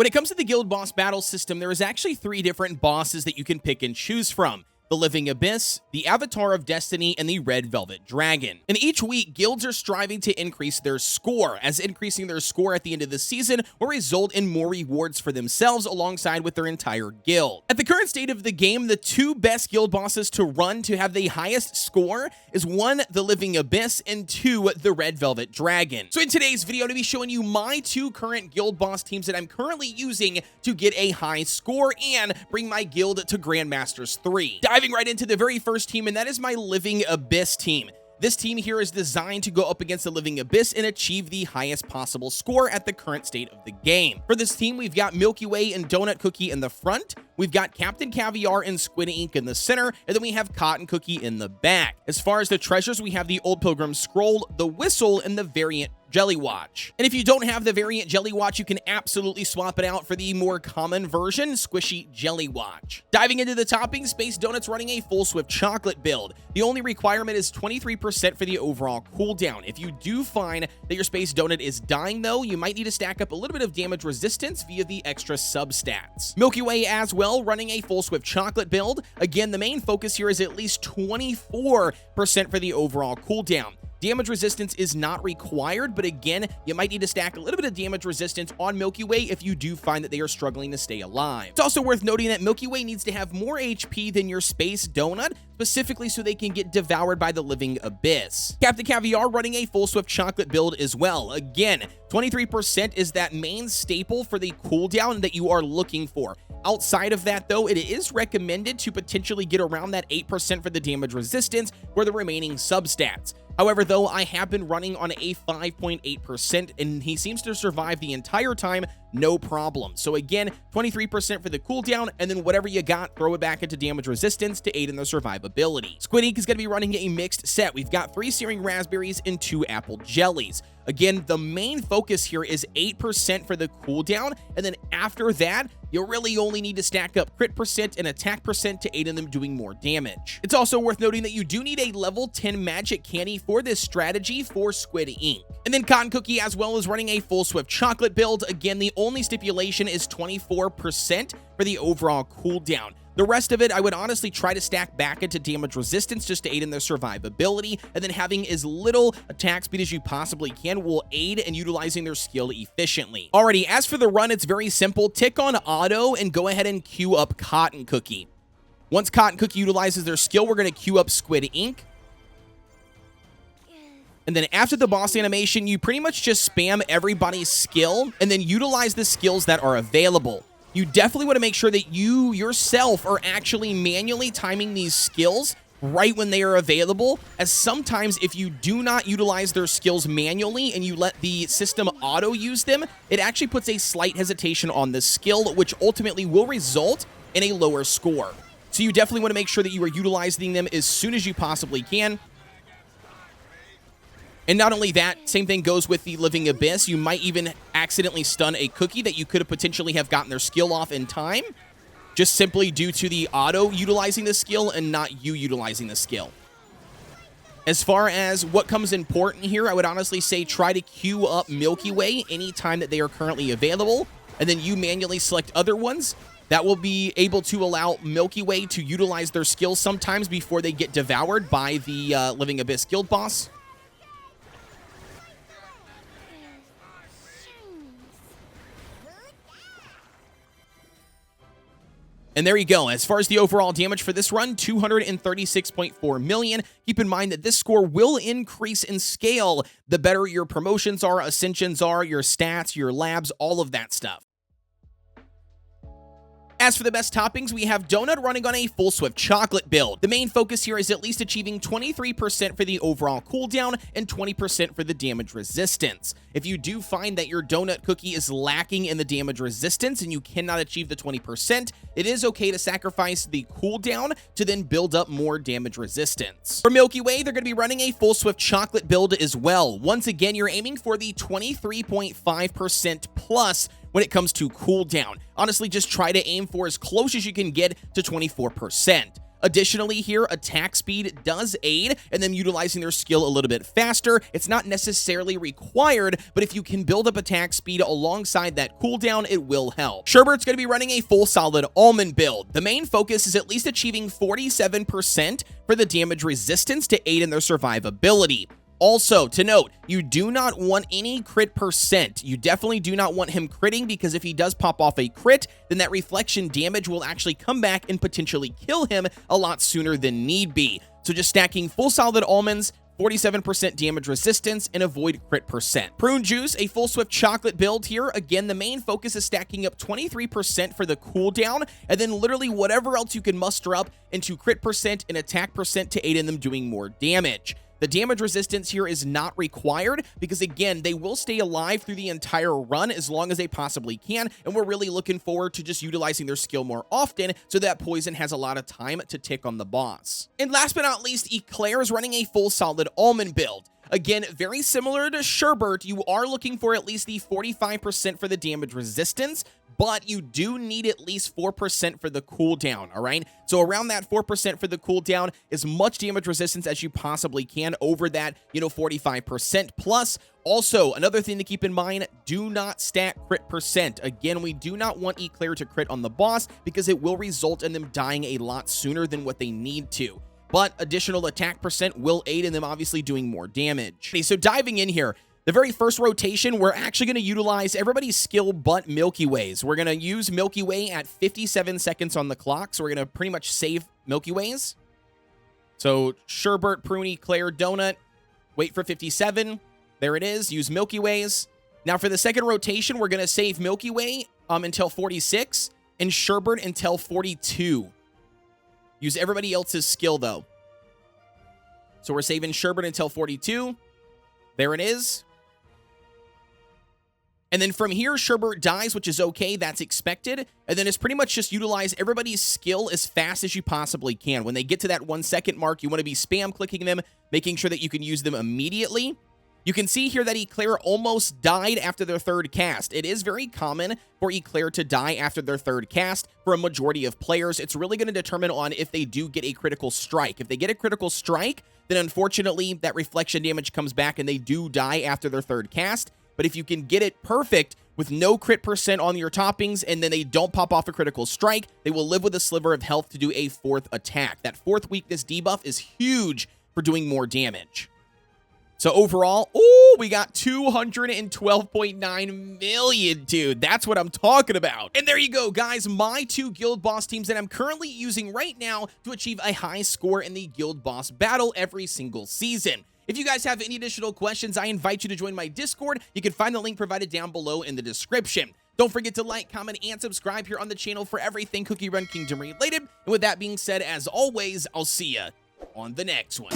When it comes to the guild boss battle system, there is actually 3 different bosses that you can pick and choose from: the Living Abyss, the Avatar of Destiny, and the Red Velvet Dragon. And each week, guilds are striving to increase their score, as increasing their score at the end of the season will result in more rewards for themselves alongside with their entire guild. At the current state of the game, the 2 best guild bosses to run to have the highest score is 1, the Living Abyss, and 2, the Red Velvet Dragon. So in today's video, I'm going to be showing you my 2 current guild boss teams that I'm currently using to get a high score and bring my guild to Grandmasters 3. Diving right into the very first team, and that is my Living Abyss team. This team here is designed to go up against the Living Abyss and achieve the highest possible score at the current state of the game. For this team, we've got Milky Way and Donut Cookie in the front, we've got Captain Caviar and Squid Ink in the center, and then we have Cotton Cookie in the back. As far as the treasures, we have the Old Pilgrim Scroll, the Whistle, and the variant Jelly Watch. And if you don't have the variant Jelly Watch, you can absolutely swap it out for the more common version, Squishy Jelly Watch. Diving into the toppings, Space Donut's running a full Swift Chocolate build. The only requirement is 23% for the overall cooldown. If you do find that your Space Donut is dying though, you might need to stack up a little bit of damage resistance via the extra substats. Milky Way as well, running a full Swift Chocolate build. Again, the main focus here is at least 24% for the overall cooldown. Damage resistance is not required, but again, you might need to stack a little bit of damage resistance on Milky Way if you do find that they are struggling to stay alive. It's also worth noting that Milky Way needs to have more HP than your Space Donut, specifically so they can get devoured by the Living Abyss. Captain Caviar running a full Swift Chocolate build as well. Again, 23% is that main staple for the cooldown that you are looking for. Outside of that, though, it is recommended to potentially get around that 8% for the damage resistance for the remaining substats. However, though, I have been running on a 5.8%, and he seems to survive the entire time, no problem. So again, 23% for the cooldown, and then whatever you got, throw it back into damage resistance to aid in the survivability. Squid Ink is going to be running a mixed set. We've got 3 searing raspberries and 2 apple jellies. Again, the main focus here is 8% for the cooldown, and then after that, you really only need to stack up crit percent and attack percent to aid in them doing more damage. It's also worth noting that you do need a level 10 magic candy for this strategy for Squid Ink. And then Cotton Cookie as well is running a full Swift Chocolate build. Again, the only stipulation is 24% for the overall cooldown. The rest of it, I would honestly try to stack back into damage resistance just to aid in their survivability, and then having as little attack speed as you possibly can will aid in utilizing their skill efficiently. Alrighty, as for the run, it's very simple. Tick on auto and go ahead and queue up Cotton Cookie. Once Cotton Cookie utilizes their skill, we're going to queue up Squid Ink. And then after the boss animation, you pretty much just spam everybody's skill and then utilize the skills that are available. You definitely want to make sure that you yourself are actually manually timing these skills right when they are available, as sometimes if you do not utilize their skills manually and you let the system auto use them, it actually puts a slight hesitation on the skill, which ultimately will result in a lower score. So you definitely want to make sure that you are utilizing them as soon as you possibly can. And not only that, same thing goes with the Living Abyss. You might even accidentally stun a cookie that you could have potentially have gotten their skill off in time, just simply due to the auto utilizing the skill and not you utilizing the skill. As far as what comes important here, I would honestly say try to queue up Milky Way anytime that they are currently available, and then you manually select other ones. That will be able to allow Milky Way to utilize their skills sometimes before they get devoured by the Living Abyss guild boss. And there you go. As far as the overall damage for this run, 236.4 million. Keep in mind that this score will increase in scale the better your promotions are, ascensions are, your stats, your labs, all of that stuff. As for the best toppings, we have Donut running on a full Swift Chocolate build. The main focus here is at least achieving 23% for the overall cooldown and 20% for the damage resistance. If you do find that your Donut Cookie is lacking in the damage resistance and you cannot achieve the 20%, it is okay to sacrifice the cooldown to then build up more damage resistance. For Milky Way, they're going to be running a full Swift Chocolate build as well. Once again, you're aiming for the 23.5% plus when it comes to cooldown. Honestly, just try to aim for as close as you can get to 24%. Additionally here, attack speed does aid in them utilizing their skill a little bit faster. It's not necessarily required, but if you can build up attack speed alongside that cooldown, it will help. Sherbert's going to be running a full solid almond build. The main focus is at least achieving 47% for the damage resistance to aid in their survivability. Also, to note, you do not want any crit percent. You definitely do not want him critting, because if he does pop off a crit, then that reflection damage will actually come back and potentially kill him a lot sooner than need be. So just stacking full solid almonds, 47% damage resistance, and avoid crit percent. Prune Juice, a full swift chocolate build here. Again, the main focus is stacking up 23% for the cooldown, and then literally whatever else you can muster up into crit percent and attack percent to aid in them doing more damage. The damage resistance here is not required because, again, they will stay alive through the entire run as long as they possibly can, and we're really looking forward to just utilizing their skill more often so that poison has a lot of time to tick on the boss. And last but not least, Eclair is running a full solid almond build. Again, very similar to Sherbert, you are looking for at least the 45% for the damage resistance, but you do need at least 4% for the cooldown, all right? So around that 4% for the cooldown, as much damage resistance as you possibly can over that, 45% plus. Also, another thing to keep in mind, do not stack crit percent. Again, we do not want Eclair to crit on the boss because it will result in them dying a lot sooner than what they need to. But additional attack percent will aid in them obviously doing more damage. Okay, so diving in here, the very first rotation, we're actually going to utilize everybody's skill but Milky Ways. We're going to use Milky Way at 57 seconds on the clock, so we're going to pretty much save Milky Ways. So Sherbert, Pruny, Claire, Donut, wait for 57. There it is. Use Milky Ways. Now for the second rotation, we're going to save Milky Way until 46 and Sherbert until 42. Use everybody else's skill, though. So we're saving Sherbert until 42. There it is. And then from here, Sherbert dies, which is okay. That's expected. And then it's pretty much just utilize everybody's skill as fast as you possibly can. When they get to that 1 second mark, you want to be spam clicking them, making sure that you can use them immediately. You can see here that Eclair almost died after their third cast. It is very common for Eclair to die after their third cast. For a majority of players, it's really going to determine on if they do get a critical strike. If they get a critical strike, then unfortunately that reflection damage comes back and they do die after their third cast. But if you can get it perfect with no crit percent on your toppings and then they don't pop off a critical strike, they will live with a sliver of health to do a fourth attack. That fourth weakness debuff is huge for doing more damage. So overall, we got 212.9 million, dude. That's what I'm talking about. And there you go, guys. My 2 guild boss teams that I'm currently using right now to achieve a high score in the guild boss battle every single season. If you guys have any additional questions, I invite you to join my Discord. You can find the link provided down below in the description. Don't forget to like, comment, and subscribe here on the channel for everything Cookie Run Kingdom related. And with that being said, as always, I'll see ya on the next one.